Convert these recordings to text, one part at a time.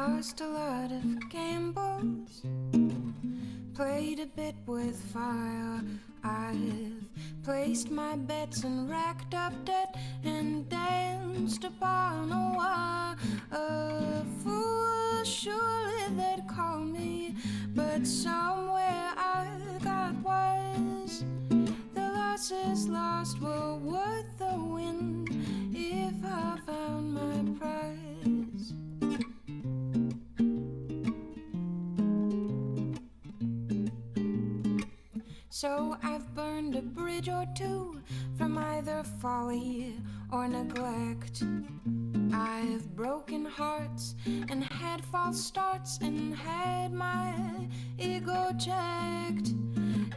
lost a lot of gambles, played a bit with fire. I've placed my bets and racked up debt and danced upon a wire. A fool surely they'd call me, but somewhere I got wise. The losses lost were worth the win if I found my prize. So I've burned a bridge or two from either folly or neglect. I've broken hearts and had false starts and had my ego checked.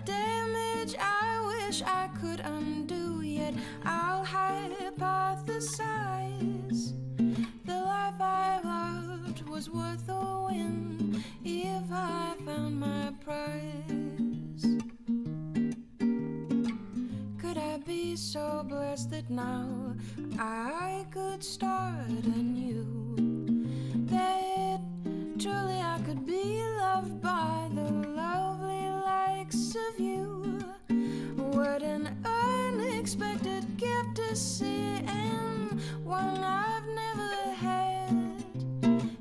Damage I wish I could undo, yet I'll hypothesize. The life I loved was worth a win if I found my prize. Could I be so blessed that now I could start anew, that truly I could be loved by the lovely likes of you? What an unexpected gift to see, and one I've never had,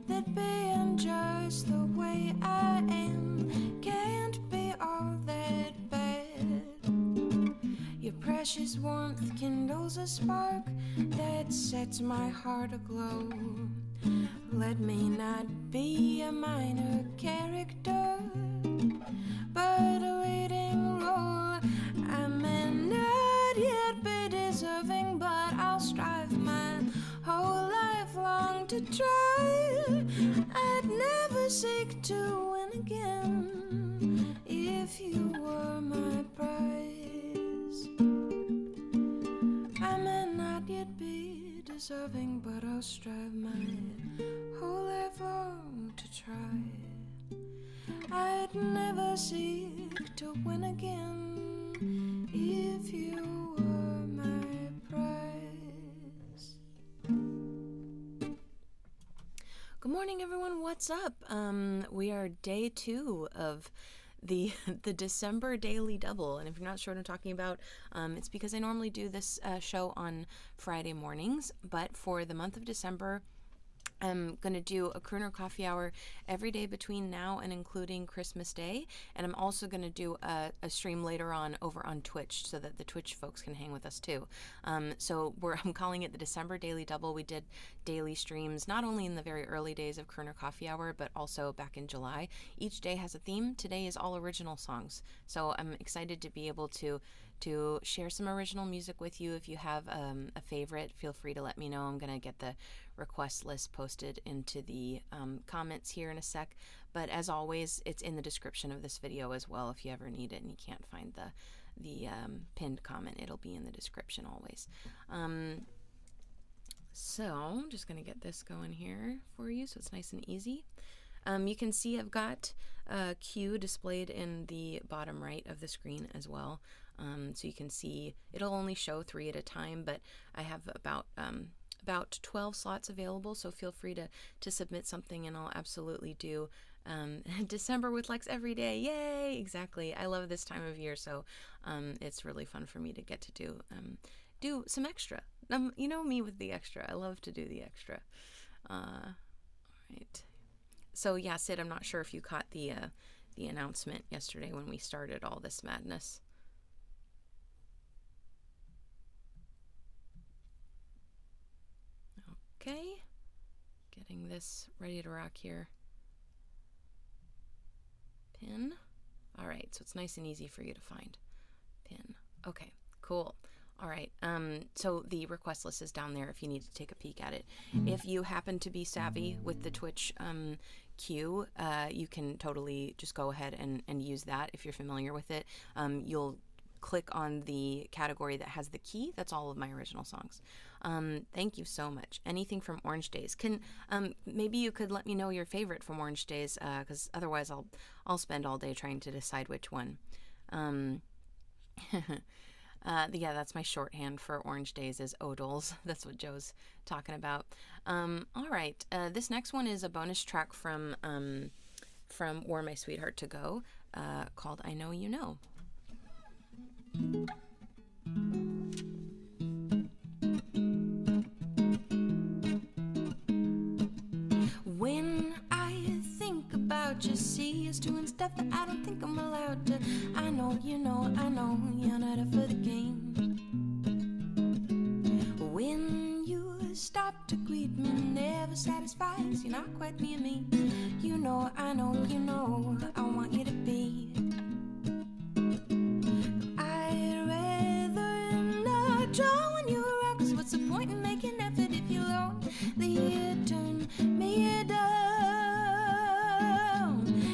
that being just the way I am can't be all that bad. Your precious warmth kindles a spark that sets my heart aglow. Let me not be a minor character, but a leading role. I may not yet be deserving, but I'll strive my whole life long to try. I'd never seek to win again if you were my prize. I may not yet be deserving, but I'll strive my whole life long to try. I'd never seek to win again if you were my prize. Good morning, everyone. What's up? We are day 2 of the December Daily Double, and if you're not sure what I'm talking about, it's because I normally do this show on Friday mornings, but for the month of December, I'm going to do a Crooner coffee hour every day between now and including Christmas Day. And I'm also going to do a stream later on over on Twitch so that the Twitch folks can hang with us too. So I'm calling it the December Daily Double. We did daily streams not only in the very early days of Crooner coffee hour, but also back in July. Each day has a theme. Today is all original songs. So I'm excited to be able to share some original music with you. If you have a favorite, feel free to let me know. I'm going to get the request list posted into the comments here in a sec. But as always, it's in the description of this video as well. If you ever need it and you can't find the pinned comment, it'll be in the description always. So I'm just going to get this going here for you so it's nice and easy. You can see I've got Q displayed in the bottom right of the screen as well. So you can see it'll only show 3 at a time, but I have about 12 slots available, so feel free to submit something and I'll absolutely do December with Lex every day. Yay! Exactly. I love this time of year, so it's really fun for me to get to do some extra. You know me with the extra. I love to do the extra. All right. So yeah, Sid, I'm not sure if you caught the announcement yesterday when we started all this madness. Okay, getting this ready to rock here. Pin. All right, so it's nice and easy for you to find. Pin. Okay, cool. All right, so the request list is down there if you need to take a peek at it. If you happen to be savvy with the Twitch queue, you can totally just go ahead and use that if you're familiar with it. You'll click on the category that has the key. That's all of my original songs. Thank you so much. Anything from Orange Days. Maybe you could let me know your favorite from Orange Days, because otherwise I'll spend all day trying to decide which one. Yeah, that's my shorthand for Orange Days is Odals. That's what Joe's talking about. All right. This next one is a bonus track from Where My Sweetheart to Go, called I Know You Know. When I think about you, see us doing stuff that I don't think I'm allowed to. I know you're not up for the game. When you stop to greet me, never satisfies, you're not quite being me. You know, I want you to be. I'd rather not drawing you around, 'cause what's the point in making effort if you're lonely? Turn me down.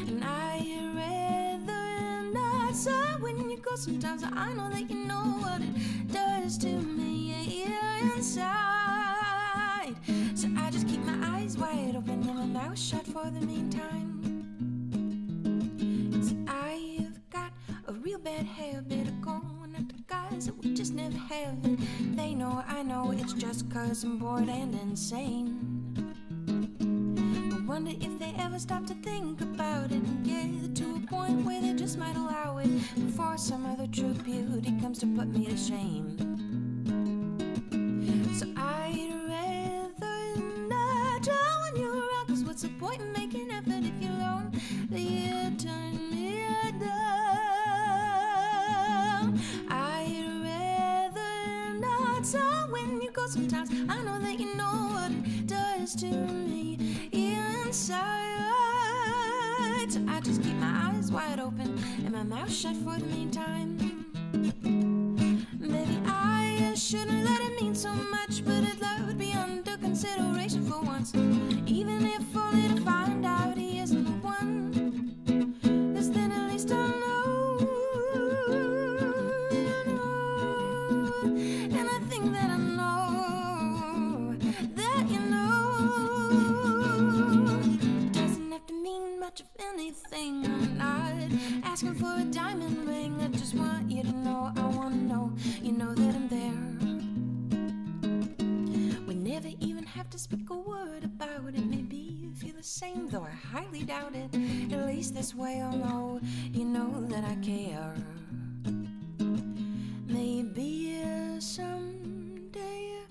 And I'd rather not. So when you go, sometimes I know that you know what it does to me inside. So I just keep my eyes wide open and my mouth shut for the meantime. So I've got a real bad habit of going after guys that we just never have. And they know, I know, it's just 'cause I'm bored and insane. I wonder if they ever stop to think about it and get to a point where they just might allow it before some other true beauty comes to put me to shame. So I'd rather not drawing you around, 'cause what's the point in making effort if you're lonely? Turn me down. I'd rather not. So when you go, sometimes I know that you know what it does to me inside. So I just keep my eyes wide open and my mouth shut for the meantime. Maybe I shouldn't let it mean so much, but I'd love to be under consideration for once, even if only to find out he isn't the one. 'Cause then at least I'll know, and I think that I know that you know. Doesn't have to mean much of anything. I'm not asking for a diamond ring. I just want you to know, I want to know, you know that I'm there. We never even have to speak a word about it. Maybe you feel the same, though I highly doubt it. At least this way I'll know, you know that I care. Maybe someday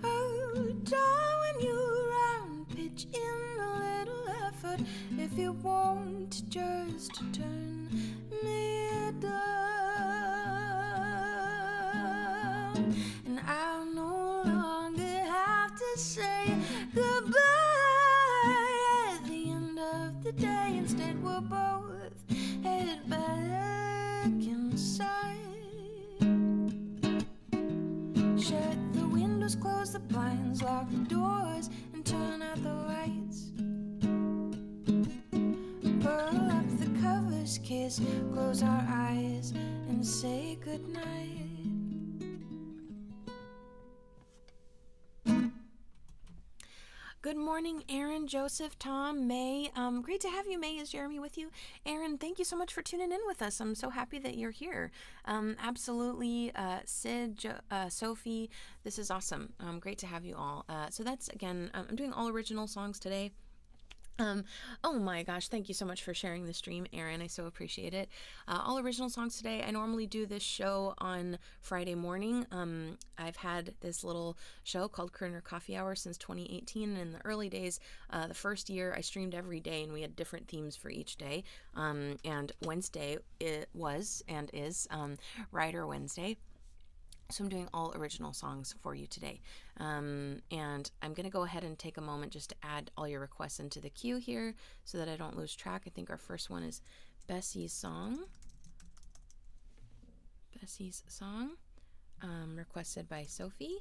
I'll drawing you around, pitch in a little effort if you want to just turn me down. And I'll no longer have to say goodbye at the end of the day. Instead we'll both head back inside. Shut the windows, close the blinds, lock the doors, and turn out the lights. Pull up the covers, kiss, close our eyes, and say goodnight. Good morning, Aaron, Joseph, Tom, May. Great to have you, May. Is Jeremy with you? Aaron, thank you so much for tuning in with us. I'm so happy that you're here. Absolutely, Sid, Sophie, this is awesome. Great to have you all. So that's, again, I'm doing all original songs today. Oh my gosh, thank you so much for sharing the stream, Aaron. I so appreciate it. All original songs today. I normally do this show on Friday morning. I've had this little show called Crooner Coffee Hour since 2018. And in the early days, the first year, I streamed every day and we had different themes for each day. And Wednesday it was and is Writer Wednesday. So I'm doing all original songs for you today. And I'm going to go ahead and take a moment just to add all your requests into the queue here so that I don't lose track. I think our first one is Bessie's Song. Bessie's Song, requested by Sophie.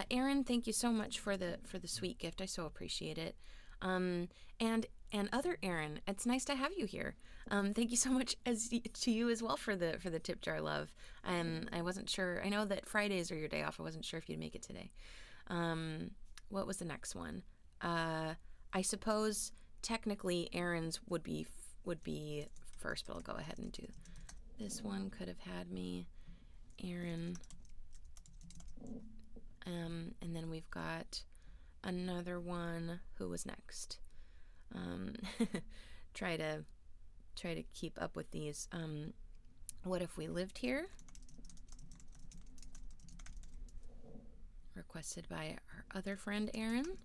Aaron, thank you so much for the sweet gift. I so appreciate it. And other Aaron, it's nice to have you here. Thank you so much to you as well for the tip jar love. I wasn't sure. I know that Fridays are your day off. I wasn't sure if you'd make it today. What was the next one? I suppose technically Aaron's would be first, but I'll go ahead and do this one. Could have had me. Aaron. And then we've got another one. Who was next? Try to keep up with these. What if we lived here? Requested by our other friend Aaron.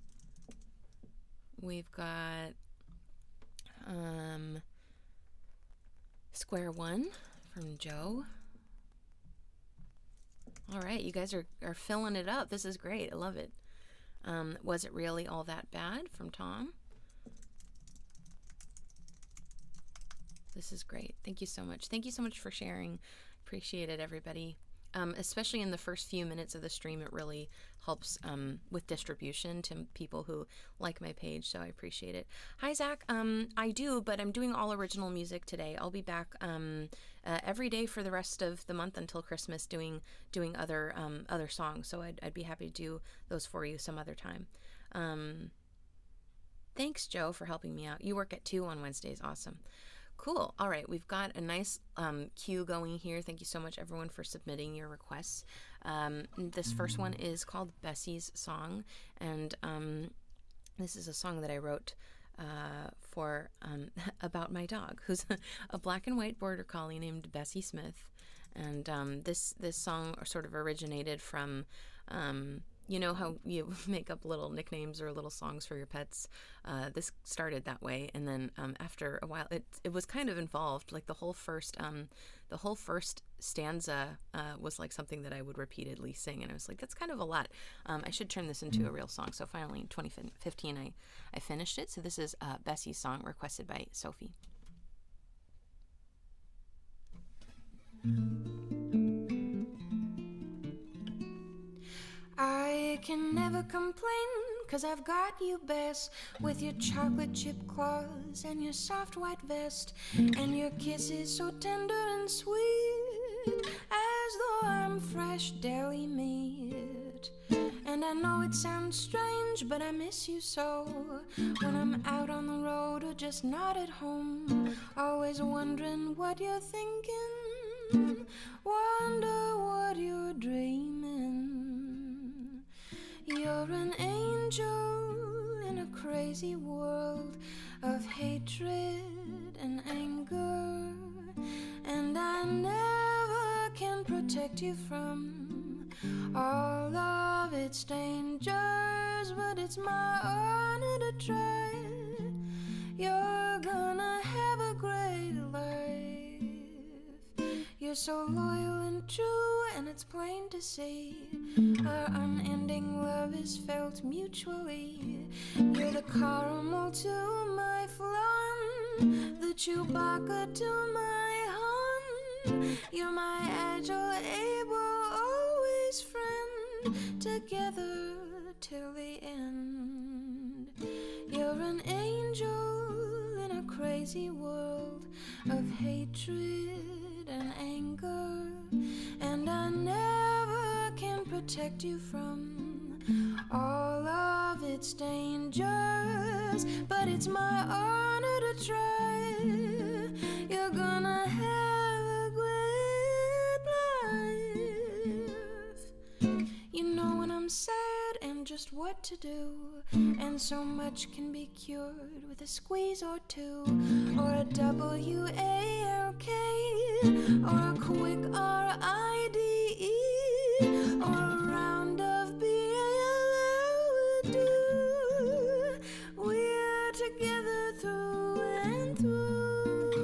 We've got Square One from Joe. All right, you guys are filling it up. This is great. I love it. Was it really all that bad from Tom? This is great. Thank you so much. Thank you so much for sharing. Appreciate it, everybody. Especially in the first few minutes of the stream, it really helps with distribution to people who like my page, so I appreciate it. Hi, Zach. I do, but I'm doing all original music today. I'll be back every day for the rest of the month until Christmas doing other songs, so I'd be happy to do those for you some other time. Thanks, Joe, for helping me out. You work at 2 on Wednesdays. Awesome. Cool. All right, we've got a nice queue going here. Thank you so much, everyone, for submitting your requests. This first one is called Bessie's Song, and this is a song that I wrote for about my dog, who's a black and white border collie named Bessie Smith. And this song sort of originated from you know how you make up little nicknames or little songs for your pets? This started that way, and then after a while, it was kind of involved. Like the whole first stanza was like something that I would repeatedly sing, and I was like, that's kind of a lot. I should turn this into a real song. So finally, in 2015, I finished it. So this is Bessie's Song, requested by Sophie. I can never complain, 'cause I've got you, Bess, with your chocolate chip claws and your soft white vest, and your kisses so tender and sweet, as though I'm fresh deli meat. And I know it sounds strange, but I miss you so, when I'm out on the road or just not at home, always wondering what you're thinking, wonder what you're dreaming. You're an angel in a crazy world of hatred and anger, and I never can protect you from all of its dangers, but it's my honor to try. You're gonna have a great life. You're so loyal and true, and it's plain to see our unending love is felt mutually. You're the caramel to my flan, the Chewbacca to my Han. You're my agile, able, always friend, together till the end. You're an angel in a crazy world of hatred and anger, and I never can protect you from all of its dangers, but it's my honor to try. You're gonna have a great life. You know when I'm sad and just what to do, and so much can be cured with a squeeze or two, or a WALK, or a quick RIDE, or a round of BALL would do. We're together through and through.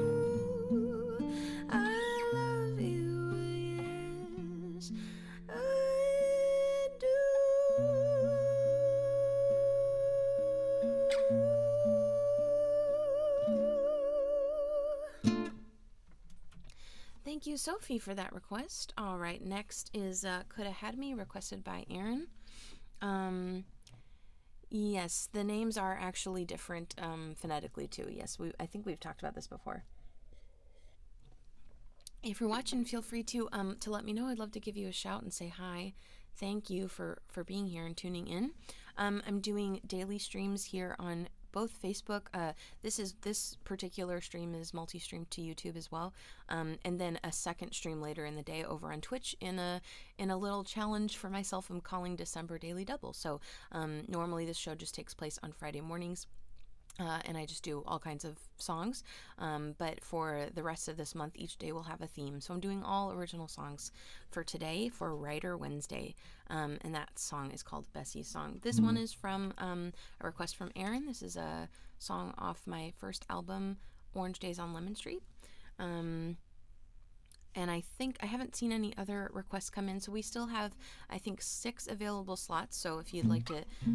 I love you, yes, I do. Thank you, Sophie, for that request. All right, next is Coulda Had Me, requested by Aaron. Yes, the names are actually different phonetically too. Yes, I think we've talked about this before. If you're watching, feel free to let me know. I'd love to give you a shout and say hi. Thank you for being here and tuning in. I'm doing daily streams here on both Facebook. This particular stream is multi-streamed to YouTube as well, and then a second stream later in the day over on Twitch in a little challenge for myself. I'm calling December Daily Double. So normally this show just takes place on Friday mornings. And I just do all kinds of songs. But for the rest of this month, each day will have a theme. So I'm doing all original songs for today for Writer Wednesday. And that song is called Bessie's Song. This one is from a request from Aaron. This is a song off my first album, Orange Days on Lemon Street. And I think I haven't seen any other requests come in, so we still have, I think, 6 available slots. So if you'd like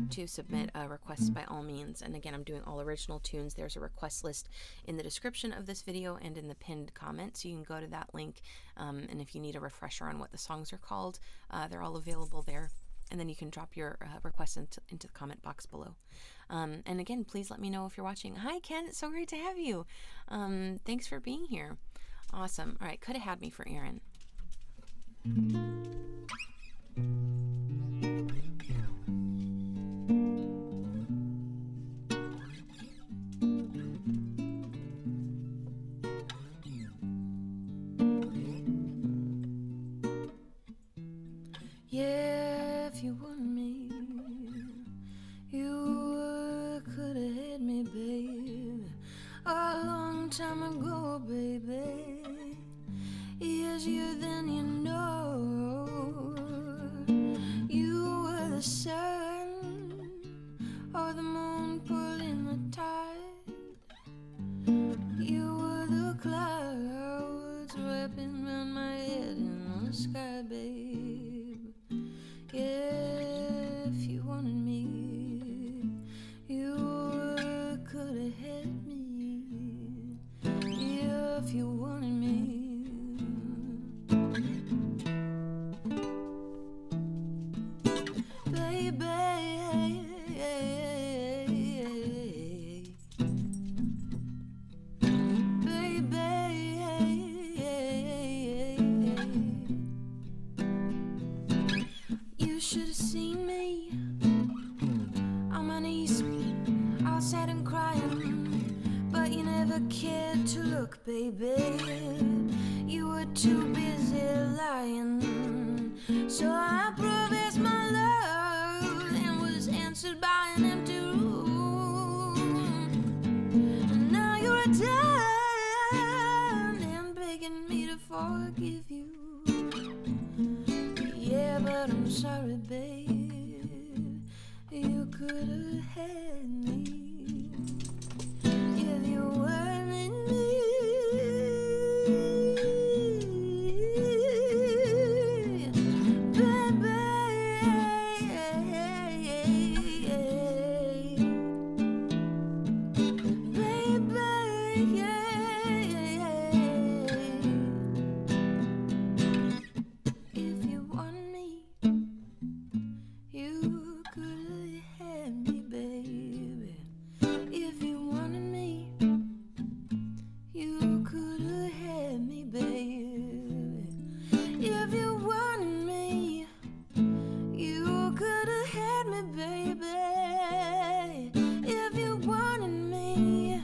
to submit a request, by all means. And again, I'm doing all original tunes. There's a request list in the description of this video and in the pinned comment, so you can go to that link. And if you need a refresher on what the songs are called, they're all available there. And then you can drop your requests into the comment box below. And again, please let me know if you're watching. Hi, Ken. It's so great to have you. Thanks for being here. Awesome. All right, could have had me for Aaron. Yeah, if you want me, you could have had me, babe, a long time ago, baby. Easier than you know. You were the sun or the moon pulling the tide. You were the clouds wrapping around my head in the sky, babe. Yeah, if you wanted me, you could have had me. Yeah, if you wanted me. Cared to look, baby. You were too busy lying. So I professed my love and was answered by an empty room. And now you're down and begging me to forgive you. Yeah, but I'm sorry, babe. You could have had me. If you wanted me, baby, if you want me, you could have had me, baby. If you wanted me, you could have had me, baby. If you wanted me, you could have had me, baby. If you wanted me,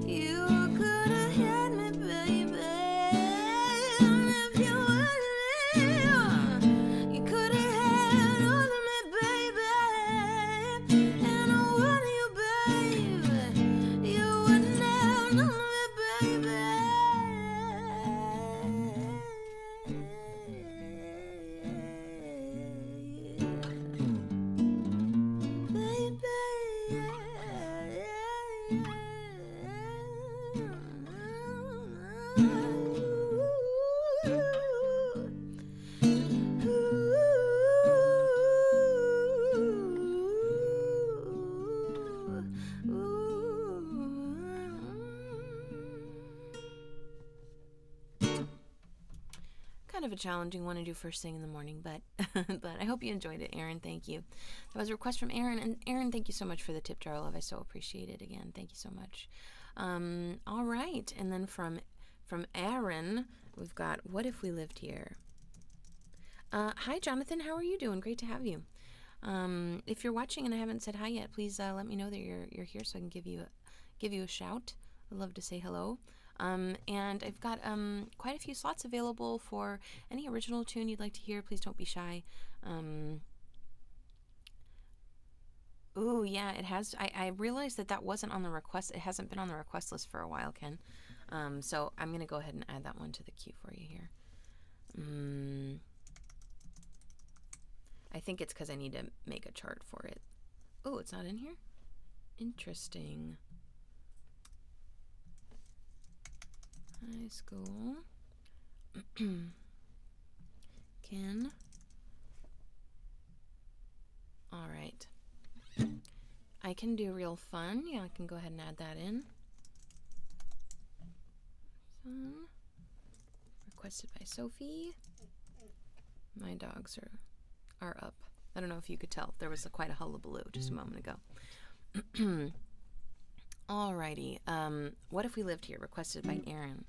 you could have had me, baby. If you wanted me, you could have had all of me, baby. And I want you, baby. You wouldn't have none of me, baby. Kind of a challenging one to do first thing in the morning, but but I hope you enjoyed it, Aaron. Thank you. That was a request from Aaron, and Aaron, thank you so much for the tip jar love. I so appreciate it. Again, thank you so much. All right, and then from Aaron, we've got What If We Lived Here. Hi, Jonathan. How are you doing? Great to have you. If you're watching and I haven't said hi yet, please let me know that you're here so I can give you a shout. I'd love to say hello. And I've got quite a few slots available for any original tune you'd like to hear. Please don't be shy. Ooh, yeah, it has. I realized that wasn't on the request. It hasn't been on the request list for a while, Ken. So I'm going to go ahead and add that one to the queue for you here. I think it's because I need to make a chart for it. Oh, it's not in here? Interesting. High school. Ken. All right. I can do real fun. Yeah, I can go ahead and add that in. Fun. Requested by Sophie. My dogs are up. I don't know if you could tell. There was quite a hullabaloo just a moment ago. Alrighty. What If We Lived Here? Requested by Aaron.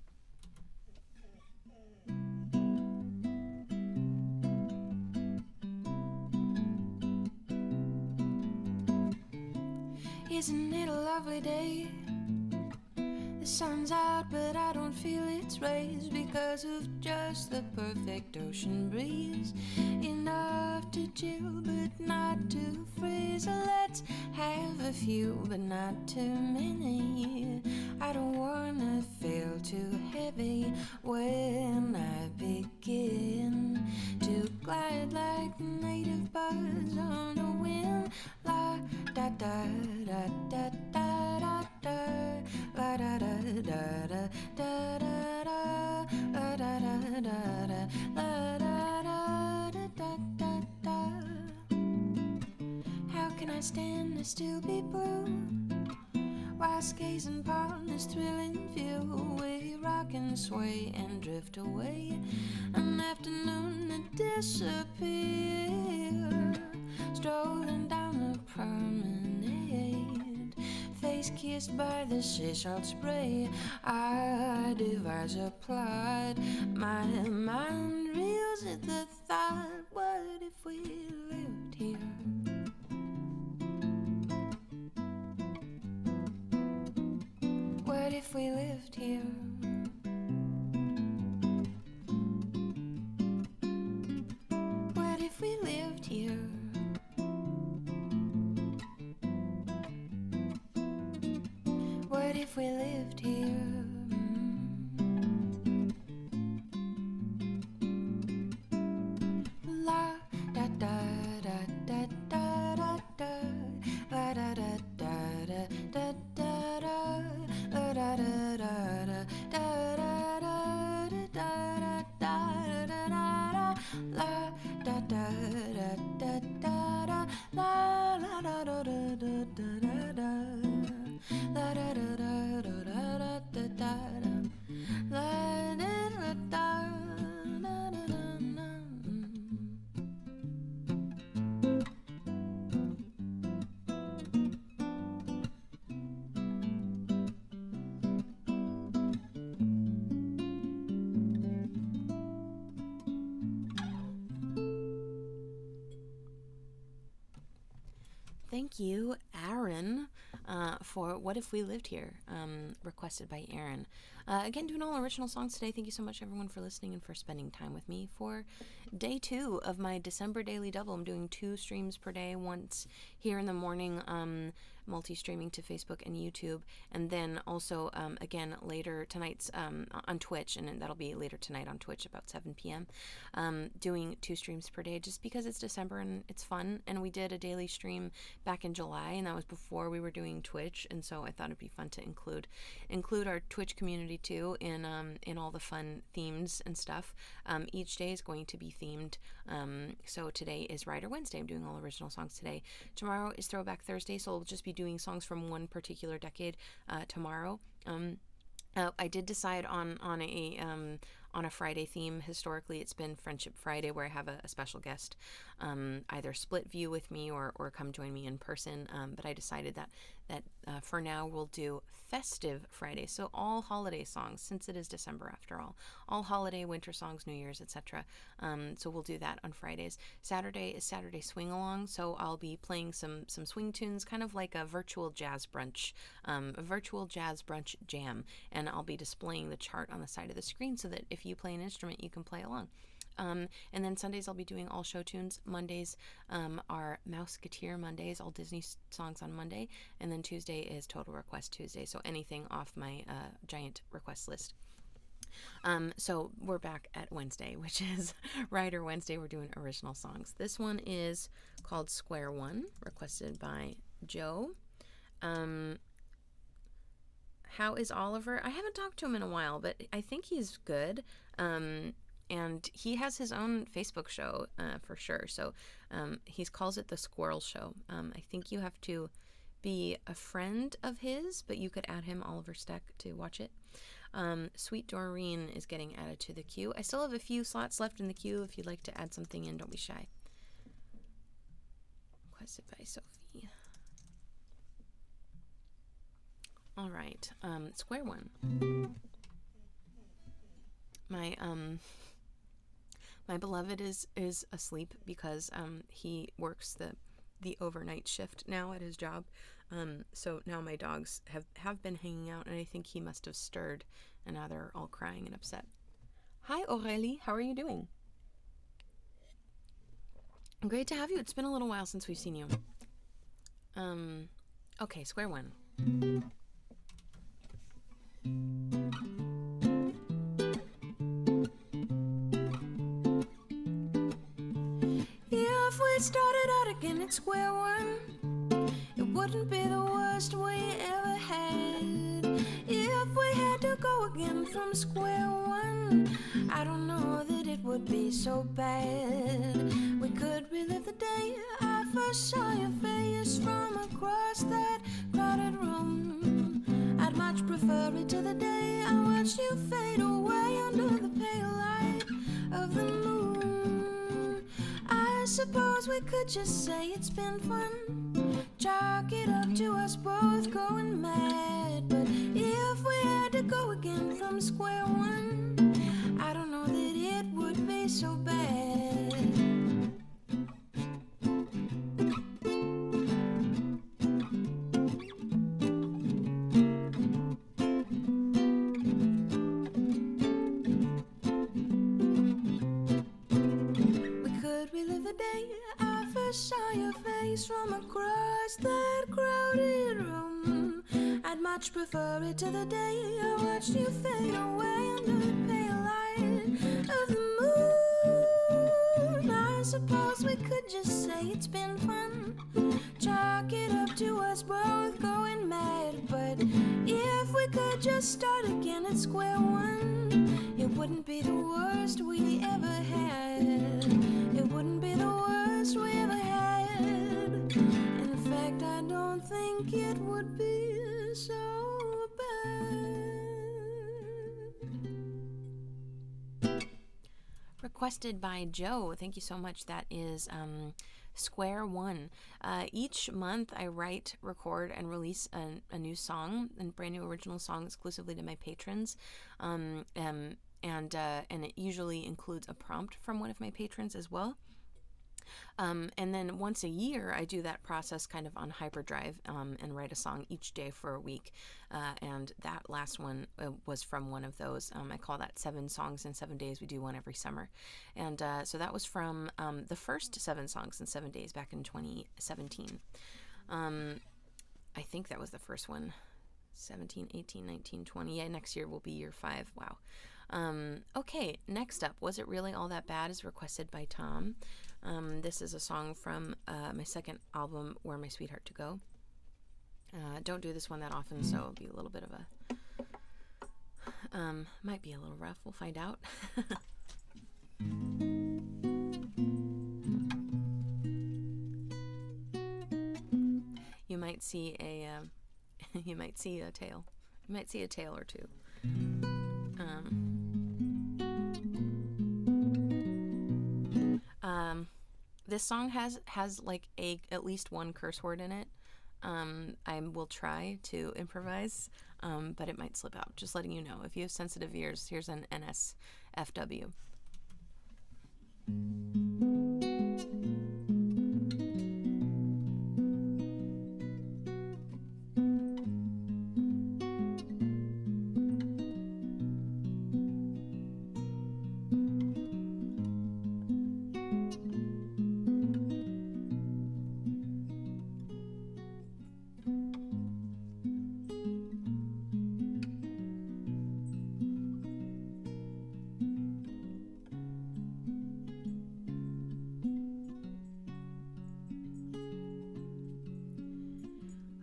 Isn't it a lovely day? The sun's out, but I don't feel its rays because of just the perfect ocean breeze. Enough to chill, but not to freeze. So let's have a few, but not too many. I don't wanna feel too heavy when I begin to glide like the native birds on the wind. La da da da da da da da. La da da da da da da da. La da da da da. La da da da da da. How can I stand to still be blue whilst gazing upon this thrilling view? We rock and sway and drift away, an afternoon to disappear, strolling down the promenade, face kissed by the sea salt spray. I devise a plot, my mind reels at the thought, what if we lived here? What if we lived here? What if we lived here? What if we lived here? La da da da da da da da. La da da da da da da da. La da da da da da da da da da da da. La da da da da da da. La la da da da da da da. La da da da da da da da da. La da da da da da da. Thank you, Aaron, for What If We Lived Here, requested by Aaron. Again, doing all original songs today. Thank you so much, everyone, for listening and for spending time with me for day 2 of my December daily double. I'm doing 2 streams per day, once here in the morning, multi-streaming to Facebook and YouTube, and then also, again, later tonight's on Twitch, and that'll be later tonight on Twitch about 7 p.m., doing 2 streams per day just because it's December and it's fun. And we did a daily stream back in July, and that was before we were doing Twitch, and so I thought it'd be fun to include our Twitch community too in all the fun themes and stuff. Each day is going to be themed. So today is Writer Wednesday. I'm doing all original songs today. Tomorrow is Throwback Thursday, so I'll just be doing songs from one particular decade tomorrow. I did decide on a Friday theme. Historically, it's been Friendship Friday, where I have a special guest either split view with me or come join me in person. But I decided that that for now we'll do festive Fridays. So all holiday songs, since it is December after all holiday, winter songs, New Year's, etc. So we'll do that on Fridays. Saturday is Saturday Swing Along, so I'll be playing some swing tunes, kind of like a virtual jazz brunch jam, and I'll be displaying the chart on the side of the screen so that if you play an instrument, you can play along. And then Sundays I'll be doing all show tunes. Mondays are Mouseketeer Mondays, all Disney songs on Monday. And then Tuesday is Total Request Tuesday, so anything off my giant request list. So we're back at Wednesday, which is Writer Wednesday. We're doing original songs. This one is called Square One, requested by Joe. How is Oliver? I haven't talked to him in a while, but I think he's good. And he has his own Facebook show for sure. So he calls it The Squirrel Show. I think you have to be a friend of his, but you could add him, Oliver Steck, to watch it. Sweet Doreen is getting added to the queue. I still have a few slots left in the queue. If you'd like to add something in, don't be shy. Requested by Sophie. All right. Square One. My beloved is asleep because he works the overnight shift now at his job. So now my dogs have been hanging out, and I think he must have stirred, and now they're all crying and upset. Hi, Aurélie. How are you doing? Great to have you. It's been a little while since we've seen you. Okay, Square One. If we started out again at square one, it wouldn't be the worst we ever had. If we had to go again from square one, I don't know that it would be so bad. We could relive the day I first saw your face from across that crowded room. I'd much prefer it to the day I watched you fade away under the pale light of the moon. I suppose we could just say it's been fun, chalk it up to us both going mad. But if we had to go again from square one, I don't know that it would be so bad. Relive the day I first saw your face from across that crowded room. I'd much prefer it to the day I watched you fade away under the pale light of the moon. I suppose we could just say it's been fun, chalk it up to us both going mad. But if we could just start again at square one, it wouldn't be the worst we ever had. It wouldn't be the worst we ever had. In fact, I don't think it would be so bad. Requested by Joe. Thank you so much. That is Square One. Each month I write, record, and release a new song, a brand new original song exclusively to my patrons. And it usually includes a prompt from one of my patrons as well. And then once a year, I do that process kind of on hyperdrive and write a song each day for a week. And that last one was from one of those. I call that 7 Songs in 7 Days. We do one every summer. And so that was from the first 7 Songs in 7 Days back in 2017. I think that was the first one. 17, 18, 19, 20. Yeah, next year will be year 5. Wow. Okay, next up, Was It Really All That Bad is requested by Tom. This is a song from my second album, Where My Sweetheart to Go. Don't do this one that often, so it'll be a little bit of a... might be a little rough. We'll find out. You might see a... you might see a tail. You might see a tail or two. This song has like at least one curse word in it. I will try to improvise, but it might slip out. Just letting you know. If you have sensitive ears, here's an NSFW.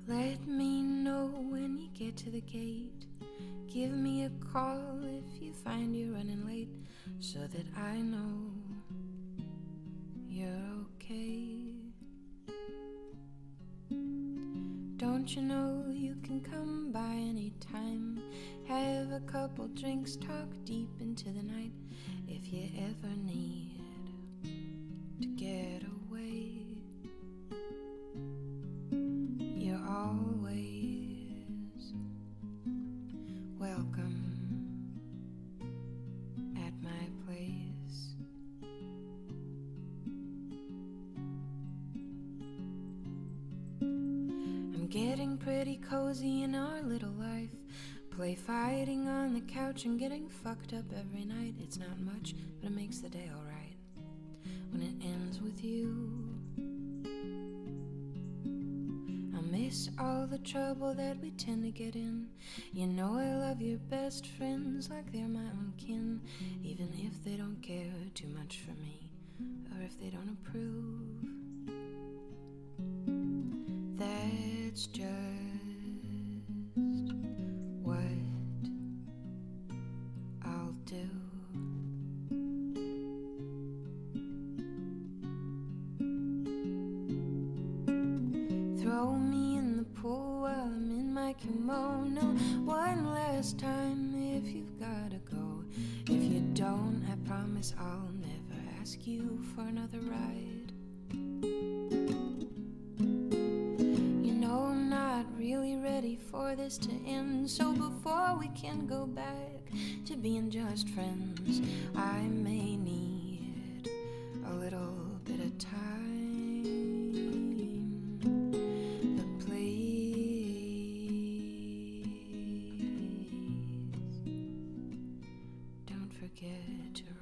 Let me know when you get to the gate. Give me a call if you find you're running late, so that I know you're okay. Don't you know you can come by anytime? Have a couple drinks, talk deep into the night. If you ever need to get away, you're always welcome at my place. I'm getting pretty cozy in our little life. Play fighting on the couch and getting fucked up every night. It's not much, but it makes the day alright when it ends with you. I'll miss all the trouble that we tend to get in. You know I love your best friends like they're my own kin, even if they don't care too much for me, or if they don't approve. That's just what I'll do. Throw me in the pool while I'm in my kimono. One last time if you've gotta go. If you don't, I promise I'll never ask you for another ride. You know I'm not really ready for this to end, so before we can go back to being just friends, I may need a little bit of time. But please don't forget to write.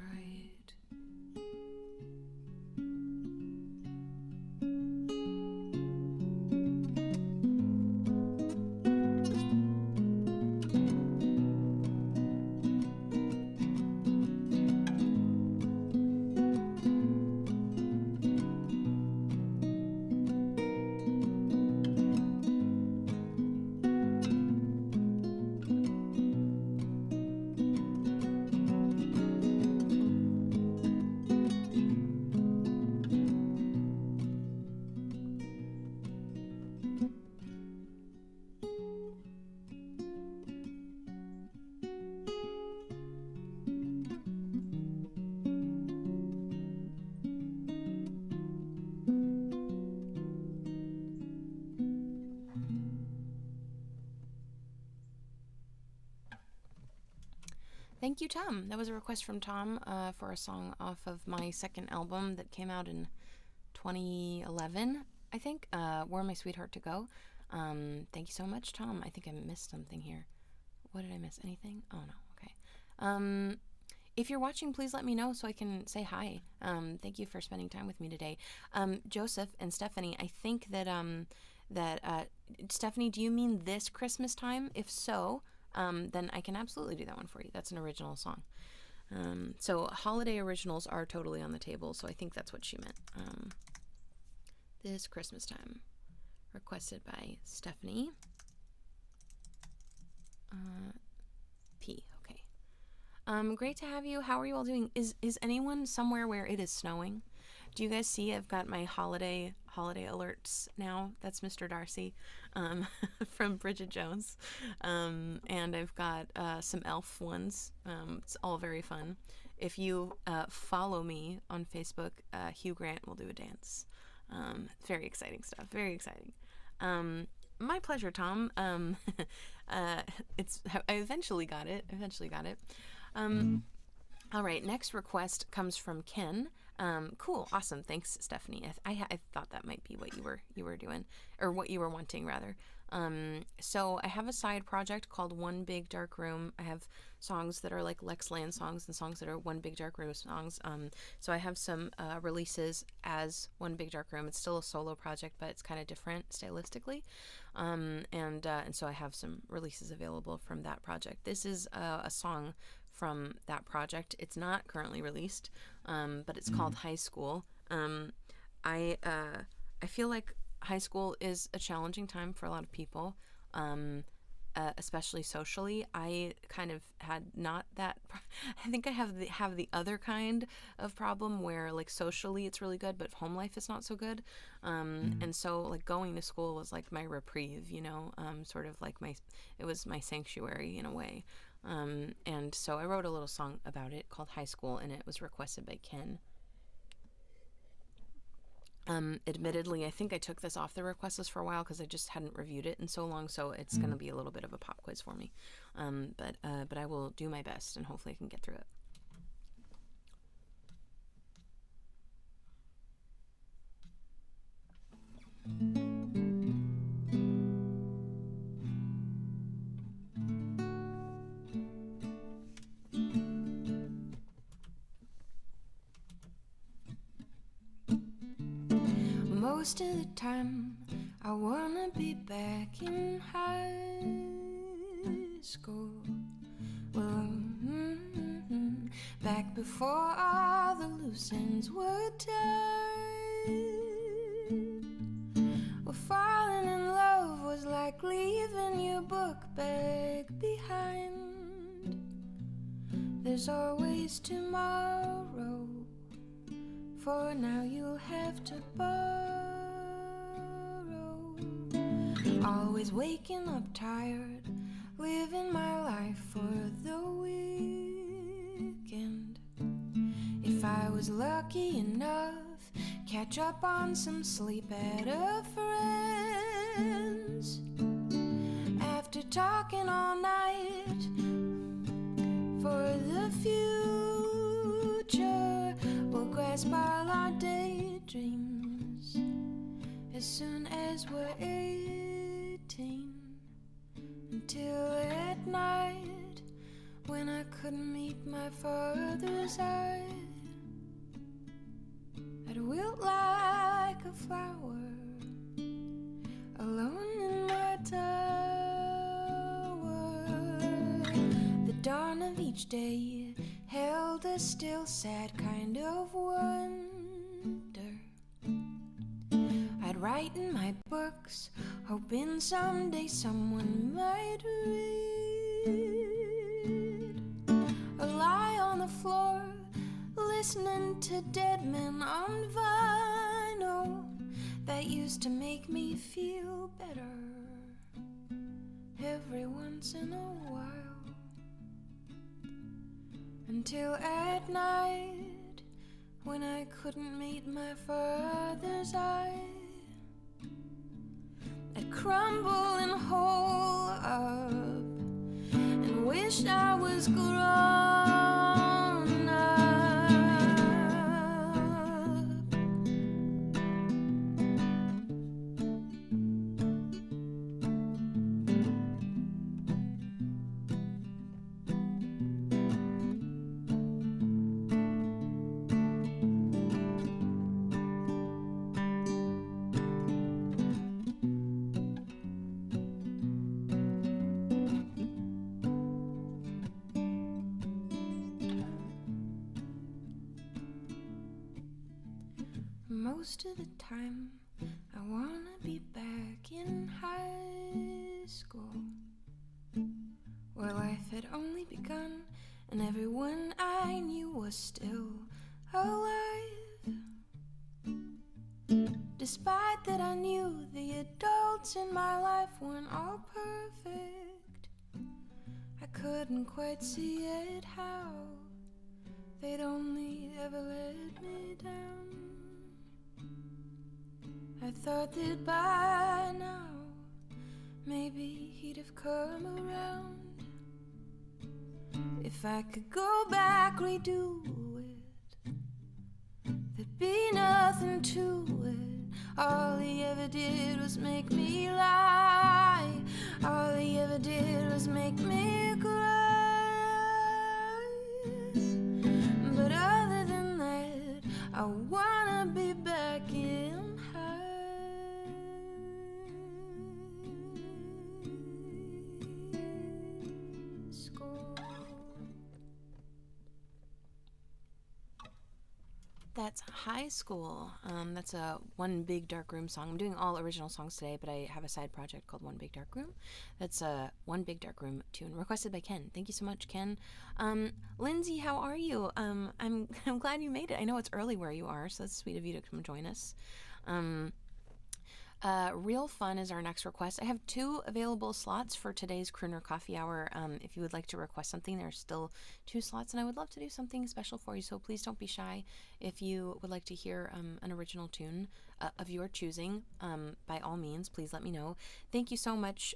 Thank you, Tom. That was a request from Tom for a song off of my second album that came out in 2011, I think. Where My Sweetheart to Go. Thank you so much, Tom. I think I missed something here. What did I miss? Anything? Oh, no. Okay. If you're watching, please let me know so I can say hi. Thank you for spending time with me today. Joseph and Stephanie, I think that Stephanie, do you mean this Christmas time? If so, then I can absolutely do that one for you. That's an original song. So holiday originals are totally on the table, so I think that's what she meant. This Christmas time. Requested by Stephanie. P. Okay. Great to have you. How are you all doing? Is anyone somewhere where it is snowing? Do you guys see I've got my holiday alerts now? That's Mr. Darcy from Bridget Jones. And I've got some elf ones. It's all very fun. If you follow me on Facebook, Hugh Grant will do a dance. Very exciting stuff. Very exciting. My pleasure, Tom. It's I eventually got it. All right, next request comes from Ken. Cool, awesome. Thanks, Stephanie. I thought that might be what you were doing, or what you were wanting rather. So I have a side project called One Big Dark Room. I have songs that are like Lex Land songs and songs that are One Big Dark Room songs. So I have some releases as One Big Dark Room. It's still a solo project, but it's kind of different stylistically. And so I have some releases available from that project. This is a song from that project. It's not currently released, but it's called High School. I feel like high school is a challenging time for a lot of people, especially socially. I kind of had not that. I think I have the other kind of problem where like socially it's really good, but home life is not so good. And so like going to school was like my reprieve, sort of like it was my sanctuary in a way. And so I wrote a little song about it called High School, and it was requested by Ken. Admittedly, I think I took this off the request list for a while because I just hadn't reviewed it in so long, so it's going to be a little bit of a pop quiz for me. But I will do my best, and hopefully I can get through it. Most of the time, I wanna be back in high school. Well, back before all the loose ends were tied. Well, falling in love was like leaving your book bag behind. There's always tomorrow. For now you'll have to borrow. Always waking up tired, living my life for the weekend. If I was lucky enough, catch up on some sleep at a friend's. After talking all night for the future, we'll grasp all our daydreams as soon as we're 18. Until at night, when I couldn't meet my father's eye, I'd wilt like a flower alone in my tower. The dawn of each day held a still sad kind of wonder. I'd write in my books, hoping someday someone might read, or lie on the floor listening to dead men on vinyl. That used to make me feel better every once in a while. Until at night, when I couldn't meet my father's eye, I'd crumble and hole up and wish I was grown up. Most of the time, I wanna be back in high school, where life had only begun and everyone I knew was still alive. Despite that, I knew the adults in my life weren't all perfect. I couldn't quite see it how they'd only ever let me down. I thought that by now maybe he'd have come around. If I could go back, redo it, there'd be nothing to it. All he ever did was make me lie. All he ever did was make me cry. But other than that, I wanna be back in high school. That's High School. That's a One Big Dark Room song. I'm doing all original songs today, but I have a side project called One Big Dark Room. That's a One Big Dark Room tune requested by Ken. Thank you so much, Ken. Lindsay, how are you? I'm glad you made it. I know it's early where you are, so that's sweet of you to come join us. Real Fun is our next request. I have 2 available slots for today's Crooner Coffee Hour. If you would like to request something, there's still 2 slots, and I would love to do something special for you, so please don't be shy. If you would like to hear an original tune of your choosing, by all means, please let me know. Thank you so much,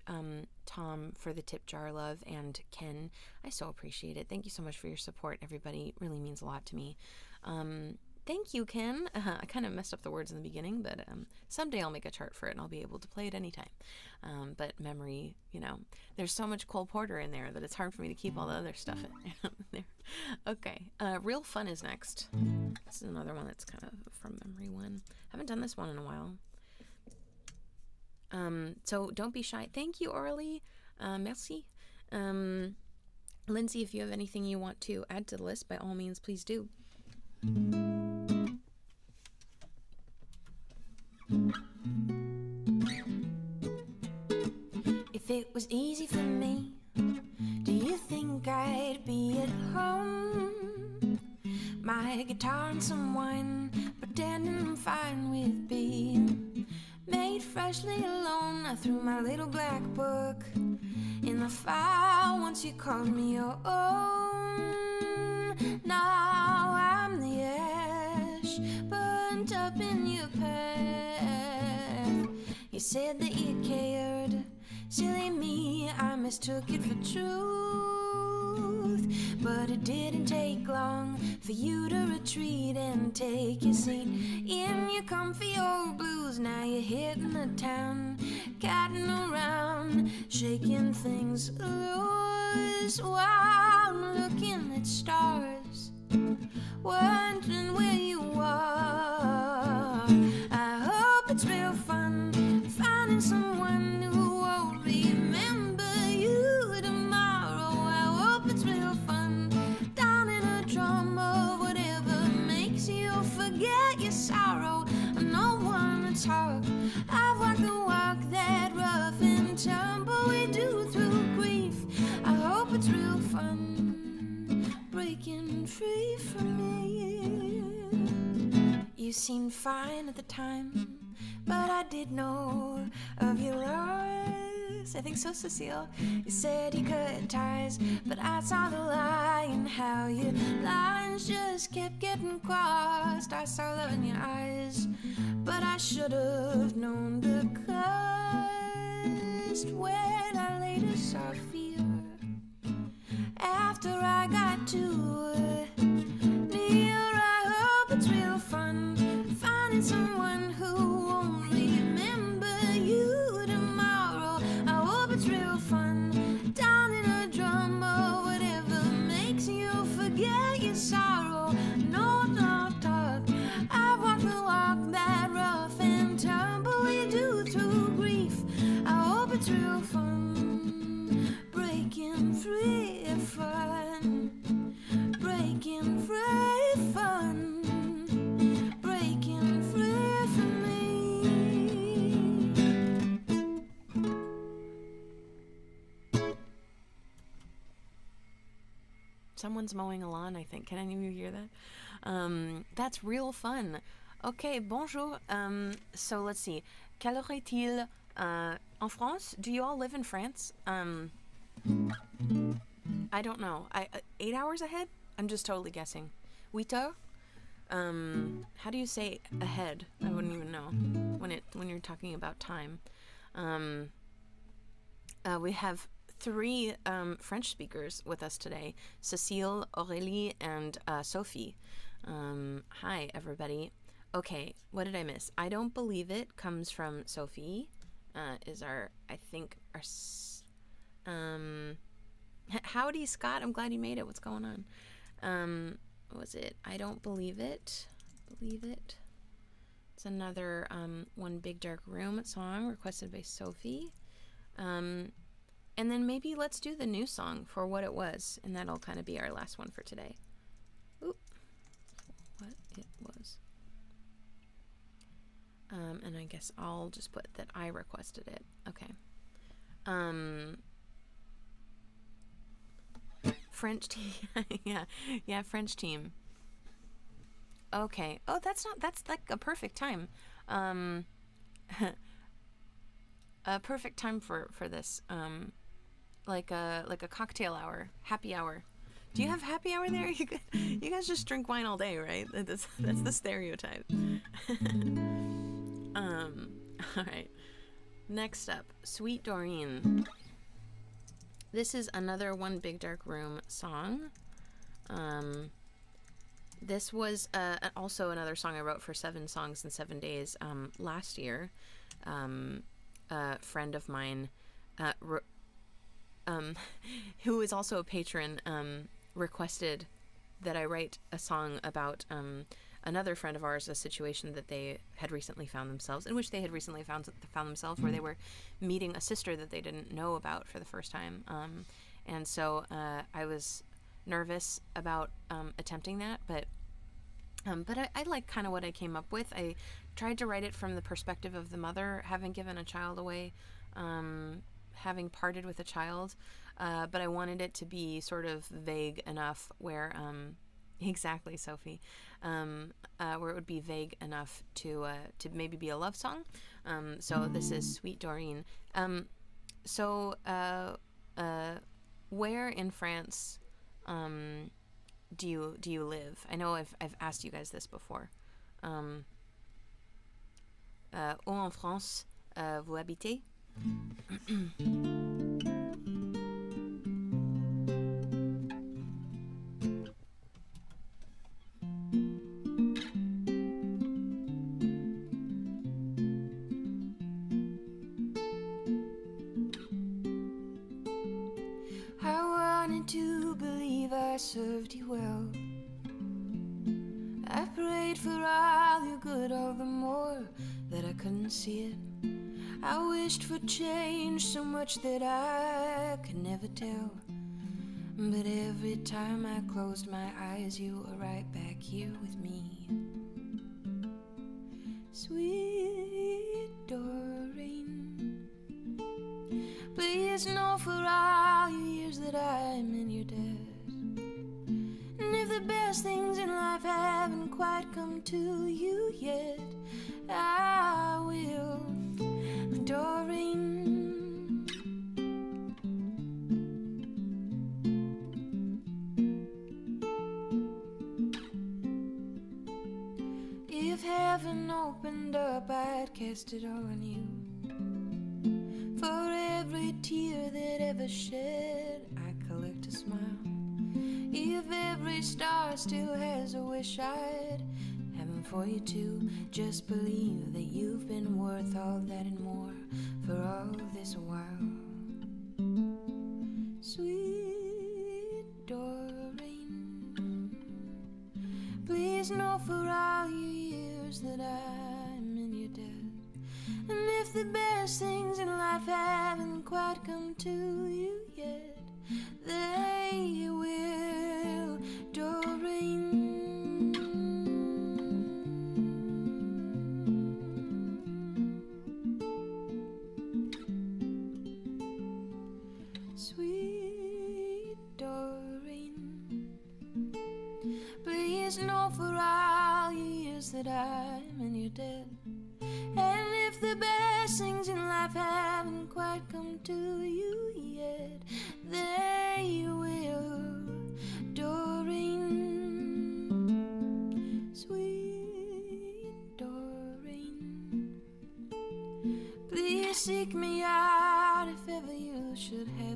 Tom, for the tip jar love, and Ken. I so appreciate it. Thank you so much for your support, everybody. It really means a lot to me. Thank you, Ken. I kind of messed up the words in the beginning, but someday I'll make a chart for it and I'll be able to play it anytime. But memory, there's so much Cole Porter in there that it's hard for me to keep all the other stuff in there. Okay, Real Fun is next. This is another one that's kind of from memory one. Haven't done this one in a while. So don't be shy. Thank you, Orly. Merci. Lindsay, if you have anything you want to add to the list, by all means, please do. If it was easy for me, do you think I'd be at home? My guitar and some wine, pretending I'm fine with being made freshly alone. I threw my little black book in the fire once you called me your own. Now I'm the ash burnt up in your path. You said that you cared. Silly me, I mistook it for truth. But it didn't take long for you to retreat and take your seat in your comfy old blues. Now you're hitting the town, catting around, shaking things loose while I'm looking at stars, wondering where you are. I hope it's real fun finding someone who won't remember you tomorrow. I hope it's real fun down in a drum of whatever makes you forget your sorrow. I don't wanna talk, I've walked the walk that rough and tumble we do through grief. I hope it's real fun breaking free from me. You seemed fine at the time, but I did know of your loss. I think so, Cecile. You said you cut ties, but I saw the lie in how your lines just kept getting crossed. I saw love in your eyes, but I should have known the cost when I later saw fear. After I got too near, I hope it's real fun finding someone who won't remember you tomorrow. I hope it's real fun down in a drum or whatever makes you forget your sorrow. No, not talk, I've walked the walk that rough and tumble we do through grief. I hope it's real fun breaking free fun, breaking free fun, breaking free for me. Someone's mowing a lawn, I think. Can any of you hear that? That's real fun. Okay, bonjour. So let's see. Quelle heure est-il en France? Do you all live in France? I don't know. 8 hours ahead? I'm just totally guessing. 8 heures? How do you say ahead? I wouldn't even know when you're talking about time. We have three French speakers with us today: Cécile, Aurélie, and Sophie. Hi, everybody. Okay, what did I miss? I don't believe it comes from Sophie. Is our howdy, Scott. I'm glad you made it. What's going on? What was it? I don't believe it. Believe it. It's another One Big Dark Room song requested by Sophie. And then maybe let's do the new song, For What It Was, and that'll kind of be our last one for today. Oop. What it was. And I guess I'll just put that I requested it. Okay. French team. yeah, French team. Okay. Oh, that's like a perfect time. A perfect time for this. Like a cocktail hour, happy hour. Do you have happy hour there? You guys just drink wine all day, right? That's the stereotype. All right. Next up, Sweet Doreen. This is another One Big Dark Room song. This was also another song I wrote for 7 Songs in 7 Days last year. A friend of mine, who is also a patron, requested that I write a song about another friend of ours, a situation that they had recently found themselves, in which they had recently found themselves, where they were meeting a sister that they didn't know about for the first time. And so I was nervous about attempting that, but I like kind of what I came up with. I tried to write it from the perspective of the mother having given a child away, having parted with a child, but I wanted it to be sort of vague enough where, exactly, Sophie, where it would be vague enough to maybe be a love song. So this is Sweet Doreen. So where in France do you live? I know I've asked you guys this before. Où en France vous habitez? I wanted to believe I served you well. I prayed for all your good, all the more that I couldn't see it. I wished for change so much that I could never tell. But every time I closed my eyes, you were right back here with me. Sweet Doreen, please know for all your years that I'm in your debt. And if the best things in life haven't quite come to you yet, I will, Doreen. If heaven opened up, I'd cast it all on you. For every tear that ever shed, I collect a smile. If every star still has a wish, I'd have them for you too. Just believe that you've been worth all that and more for all this while. Sweet Doreen, please know for all your years that I'm in your debt. And if the best things in life haven't quite come to you yet, they will, Doreen. Sweet Doreen, please know for all your years that I'm in your debt. And if the best things in life haven't quite come to you yet, they will, Doreen. Sweet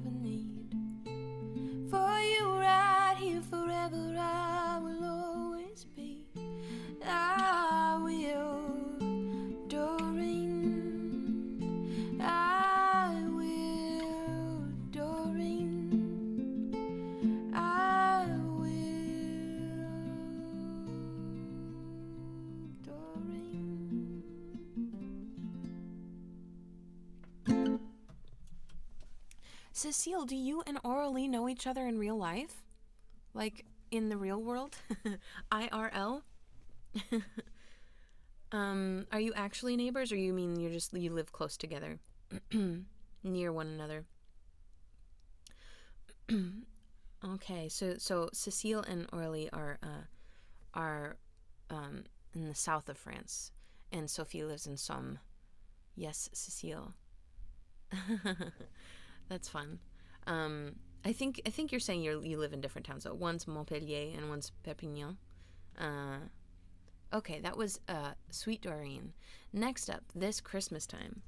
ever need. For you right here forever, I will always be. I will, Doreen. I will, Doreen. I will, Doreen. Cecile, do you and Aurelie know each other in real life? Like, in the real world? IRL? Are you actually neighbors, or you mean you live close together? Near one another? Okay, so Cecile and Aurelie are in the south of France, and Sophie lives in Somme. Yes, Cecile. That's fun. I think you're saying you live in different towns. So one's Montpellier and one's Perpignan. Okay, that was Sweet Doreen. Next up, This Christmas Time.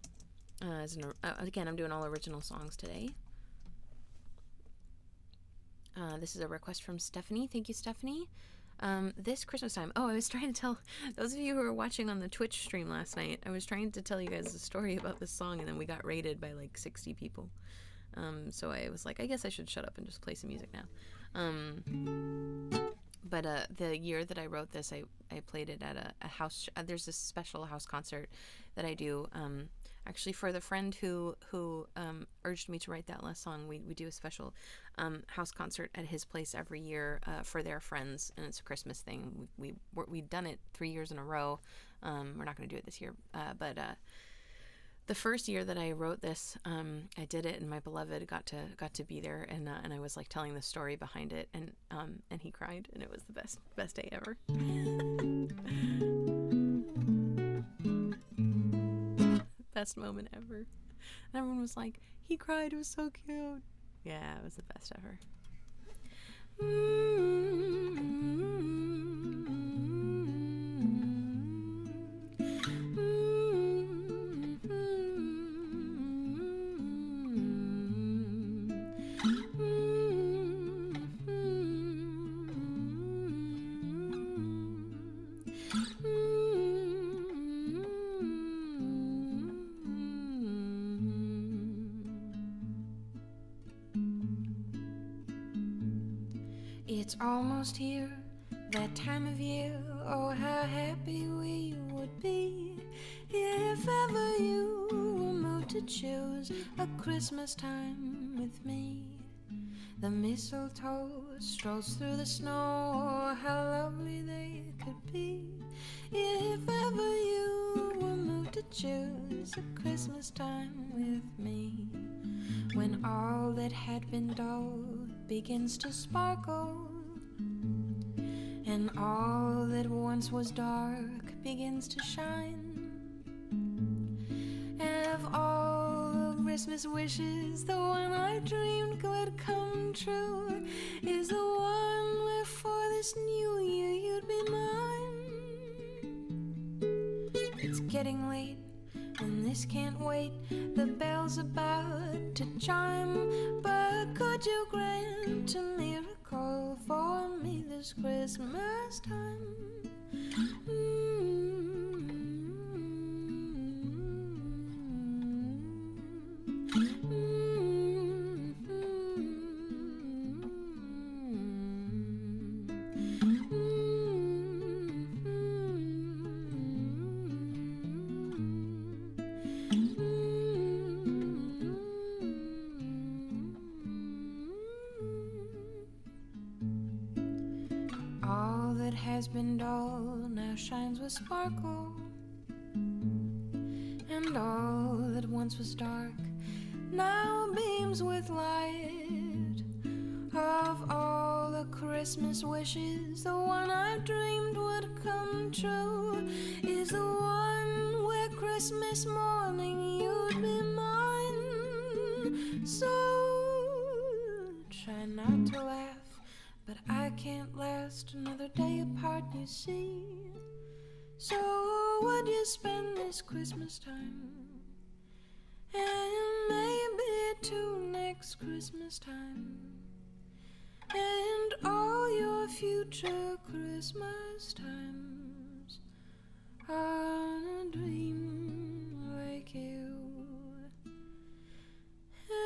Again, I'm doing all original songs today. This is a request from Stephanie. Thank you, Stephanie. This Christmas Time. Oh, I was trying to tell those of you who were watching on the Twitch stream last night, I was trying to tell you guys a story about this song, and then we got raided by like 60 people. So I was like, I guess I should shut up and just play some music now. But the year that I wrote this, I played it at a house. There's this special house concert that I do. Actually, for the friend who urged me to write that last song, we do a special house concert at his place every year for their friends, and it's a Christmas thing. We've done it 3 years in a row. We're not going to do it this year, but the first year that I wrote this, I did it, and my beloved got to be there, and I was like telling the story behind it, and he cried, and it was the best day ever. Best moment ever. And everyone was like, he cried, it was so cute. Yeah, it was the best ever. It's almost here, that time of year. Oh, how happy we would be if ever you were moved to choose a Christmas time with me. The mistletoe strolls through the snow. Oh, how lovely they could be if ever you were moved to choose a Christmas time with me. When all that had been dull begins to sparkle, and all that once was dark begins to shine, and of all the Christmas wishes, the one I dreamed could come true is the one where for this new year you'd be mine. It's getting late, and this can't wait. The bell's about to chime, but could you grant a miracle for me this Christmas time? All that has been dull now shines with sparkle, and all that once was dark now beams with light. Of all the Christmas wishes, the one I dreamed would come true is the one where Christmas morning you'd be mine. So try not to laugh, but I can't last another day apart, you see. So would you spend this Christmas time? And maybe be till next Christmas time, and all your future Christmas times are a dream like you and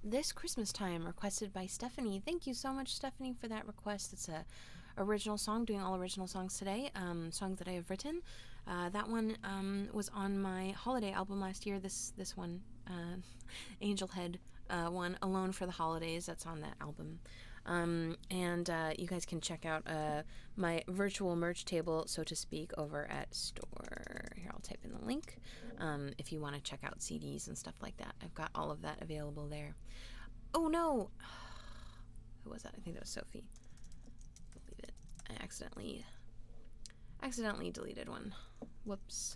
This Christmas Time, requested by Stephanie. Thank you so much, Stephanie, for that request. It's a original song, doing all original songs today, songs that I have written. That one was on my holiday album last year. This one, Angel Head one, Alone for the Holidays, that's on that album. And you guys can check out my virtual merch table, so to speak, over at store. Here, I'll type in the link if you want to check out CDs and stuff like that. I've got all of that available there. Oh no! Who was that? I think that was Sophie. Believe it. I accidentally deleted one. Whoops.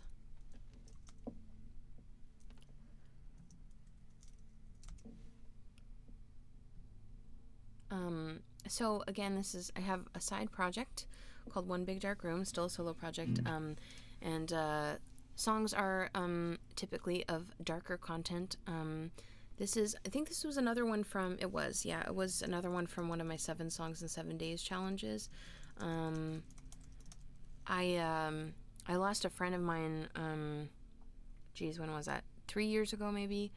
So again, I have a side project called One Big Dark Room, still a solo project, and songs are typically of darker content. I think this was another one from, it was another one from one of my 7 Songs in 7 Days challenges. I lost a friend of mine, when was that? 3 years ago, maybe.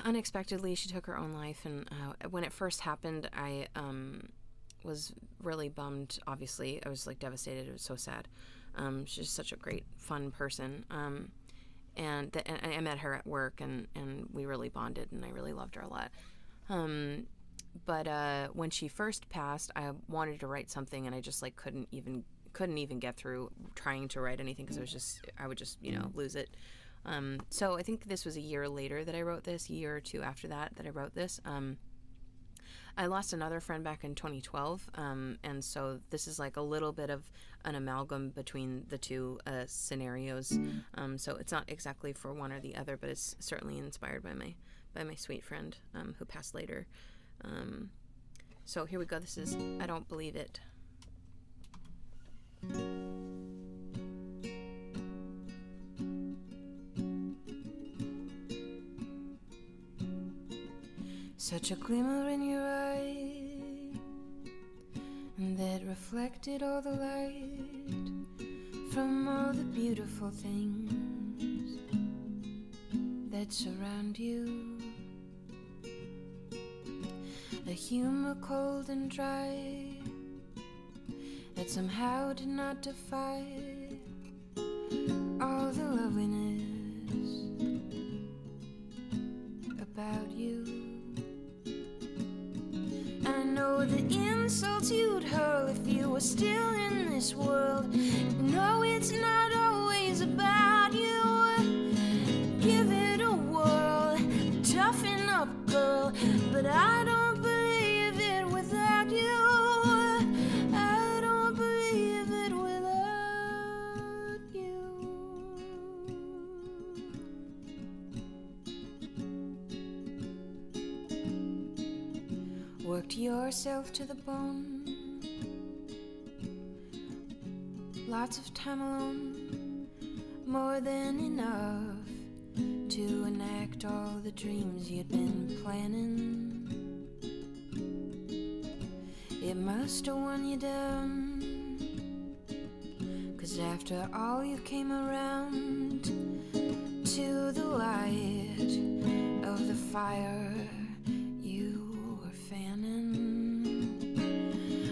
Unexpectedly, she took her own life, and when it first happened, I was really bummed. Obviously, I was like devastated. It was so sad. She's just such a great, fun person. And I met her at work, and we really bonded, and I really loved her a lot. But when she first passed, I wanted to write something, and I just like couldn't even get through trying to write anything, because I would just lose it. So I think this was a year later that I wrote this, a year or two after that I wrote this. I lost another friend back in 2012, and so this is like a little bit of an amalgam between the two scenarios. So it's not exactly for one or the other, but it's certainly inspired by my sweet friend who passed later. So here we go. This is I Don't Believe It. Such a glimmer in your eye, and that reflected all the light from all the beautiful things that surround you. A humor cold and dry that somehow did not defy all the loveliness about you. I know the insults you'd hurl if you were still in this world. No, it's not always about you. Give it a whirl, toughen up, girl. But I don't believe it without you. I don't believe it without you. Worked yourself to the bone, lots of time alone, more than enough to enact all the dreams you'd been planning. It must have worn you down, 'cause after all you came around to the light of the fire you were fanning.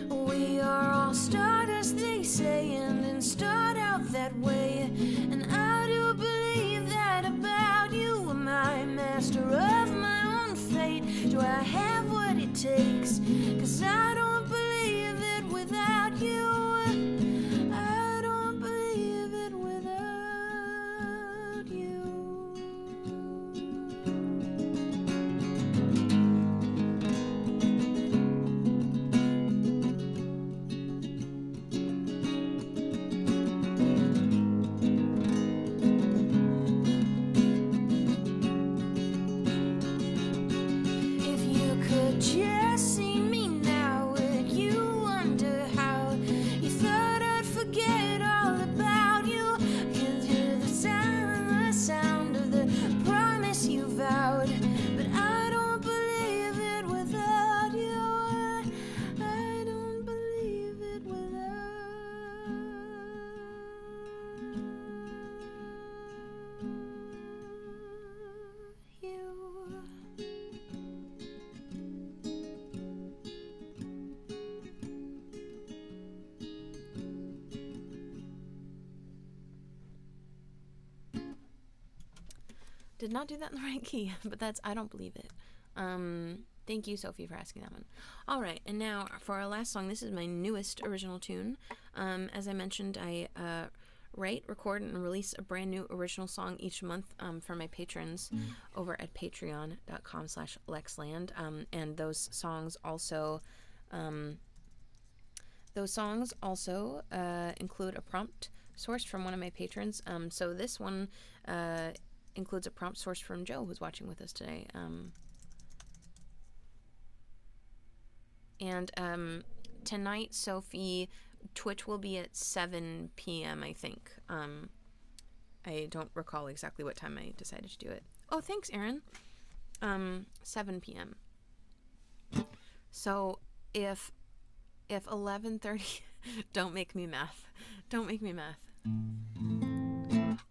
We are all stardust, they say, and then start out that way. And I do believe that about you. Am I master of my own fate? Do I have what it takes? 'Cause I don't believe it without you. Did not do that in the right key, but I don't believe it. Thank you, Sophie, for asking that one. All right, and now for our last song, this is my newest original tune. As I mentioned, I write, record, and release a brand new original song each month for my patrons over at patreon.com/lexland. And those songs also include a prompt sourced from one of my patrons. So this one includes a prompt sourced from Joe, who's watching with us today. And tonight, Sophie, Twitch will be at 7 p.m., I think. I don't recall exactly what time I decided to do it. Oh, thanks, Aaron. 7 p.m. So if 11:30, don't make me math. Don't make me math.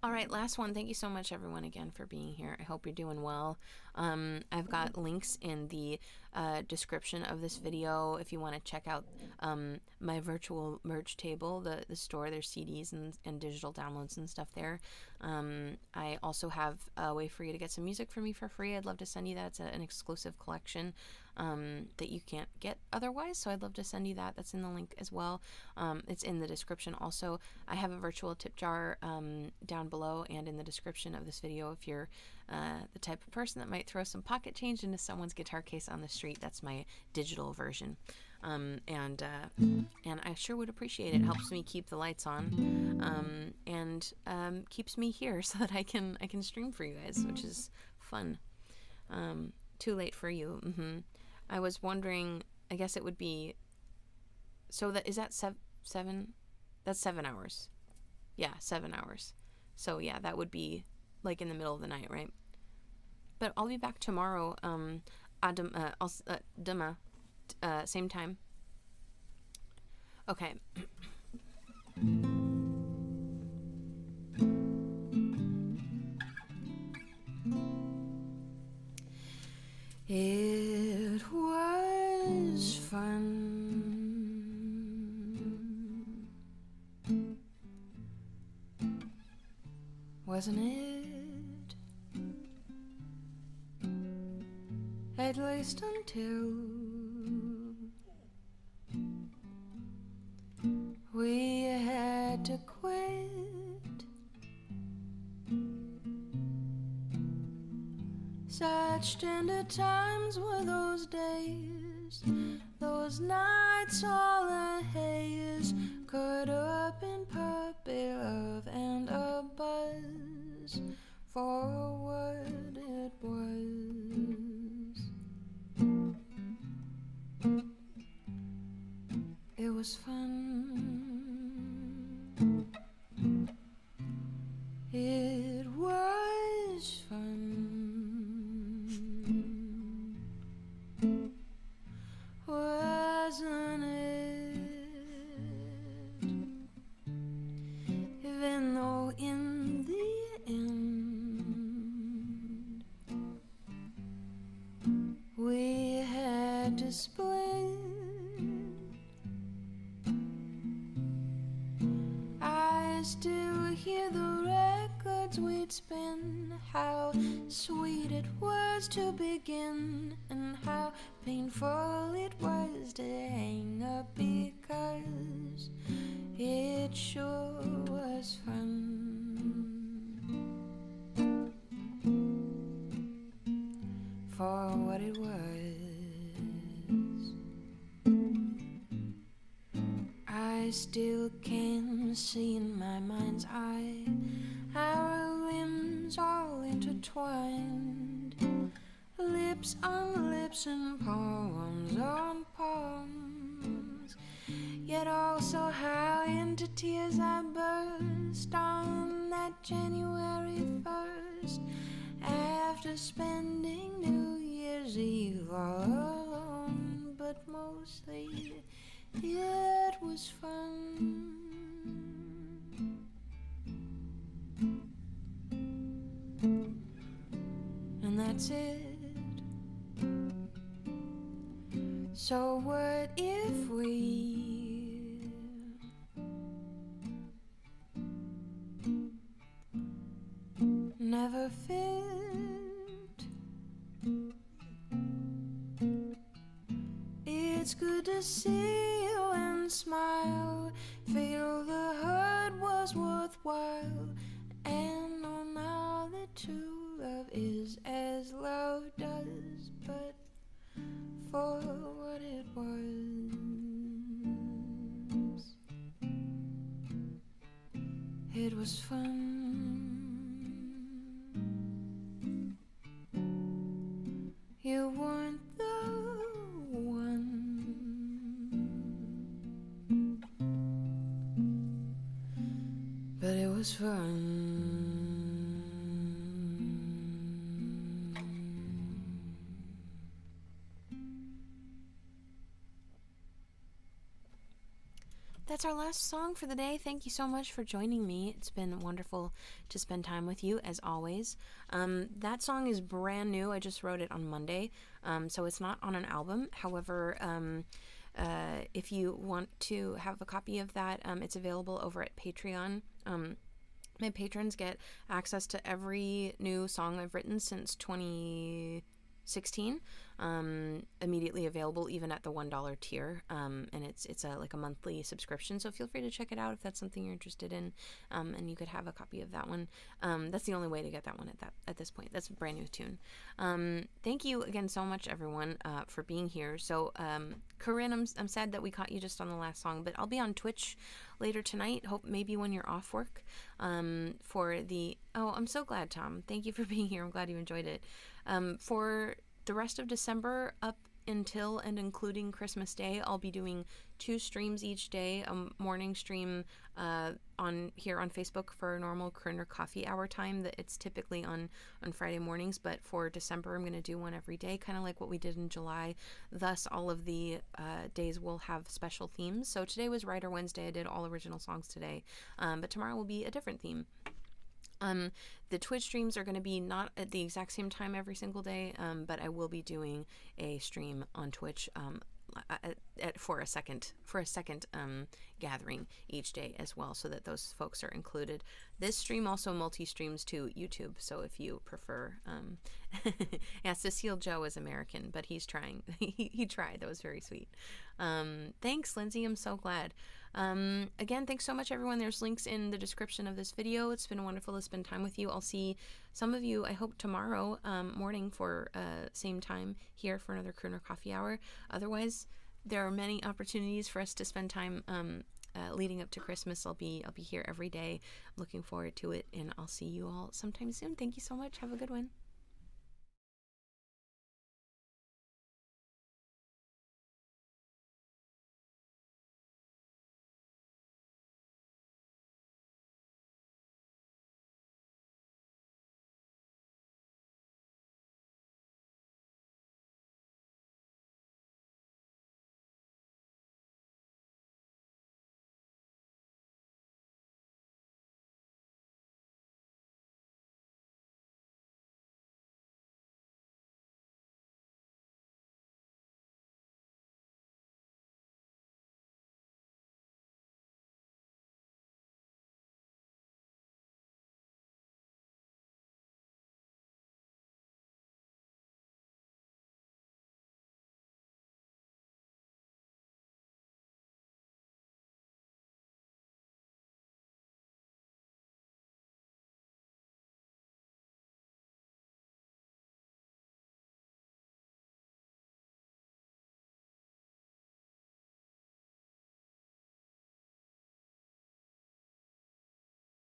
All right, last one. Thank you so much, everyone, again, for being here. I hope you're doing well. I've got links in the description of this video if you want to check out my virtual merch table, the store. There's CDs and digital downloads and stuff there. I also have a way for you to get some music from me for free. I'd love to send you that. It's an exclusive collection that you can't get otherwise, so I'd love to send you that. That's in the link as well. It's in the description also. I have a virtual tip jar down below and in the description of this video if you're the type of person that might throw some pocket change into someone's guitar case on the street. That's my digital version. And I sure would appreciate it. It helps me keep the lights on and keeps me here so that I can stream for you guys, which is fun. Too late for you. I was wondering, I guess it would be, so is that 7? That's 7 hours. Yeah, 7 hours. So yeah, that would be like in the middle of the night, right? But I'll be back tomorrow, same time. Okay. It was fun, wasn't it? At least until we had to quit. Such tender times were those days, those nights all a haze, caught up in puppy love and a buzz for what it was. It was fun. It was fun. Wasn't it? Even though in the end we had to split, I still hear the records we'd spin, how sweet it was to begin and how painful it was to hang up, because it sure was fun. For what it was, I still can see in my mind's eye our limbs all intertwined, lips on lips and palms on palms, yet also how into tears I burst on that January 1st, after spending New Year's Eve all alone. But mostly it was fun. And that's it. So what if we never fit. It's good to see you and smile, feel the hurt was worthwhile, and know now that true love is as love does, but for what it was, it was fun. You weren't the one, but it was fun. That's our last song for the day. Thank you so much for joining me. It's been wonderful to spend time with you, as always. That song is brand new. I just wrote it on Monday, so it's not on an album. However, if you want to have a copy of that, it's available over at Patreon. My patrons get access to every new song I've written since 2016, immediately available even at the $1 tier, and it's like a monthly subscription, so feel free to check it out if that's something you're interested in, and you could have a copy of that one. That's the only way to get that one at this point. That's a brand new tune. Thank you again so much, everyone, for being here. So Corinne, I'm sad that we caught you just on the last song, but I'll be on Twitch later tonight, hope maybe when you're off work, for the I'm so glad, Tom, thank you for being here. I'm glad you enjoyed it. For the rest of December up until and including Christmas Day, I'll be doing 2 streams each day, a morning stream on Facebook for a normal Crooner coffee hour time. That it's typically on Friday mornings, but for December I'm going to do one every day, kind of like what we did in July. Thus, all of the days will have special themes. So today was Writer Wednesday. I did all original songs today, but tomorrow will be a different theme. The Twitch streams are going to be not at the exact same time every single day, but I will be doing a stream on Twitch for a second gathering each day as well, so that those folks are included. This stream also multi-streams to YouTube, so if you prefer, yeah, Cecile Joe is American, but he's trying. he tried. That was very sweet. Thanks, Lindsay. I'm so glad. Again, thanks so much, everyone. There's links in the description of this video. It's been wonderful to spend time with you. I'll see some of you, I hope, tomorrow morning for same time here for another Crooner Coffee Hour. Otherwise, there are many opportunities for us to spend time leading up to Christmas. I'll be here every day. I'm looking forward to it, and I'll see you all sometime soon. Thank you so much. Have a good one.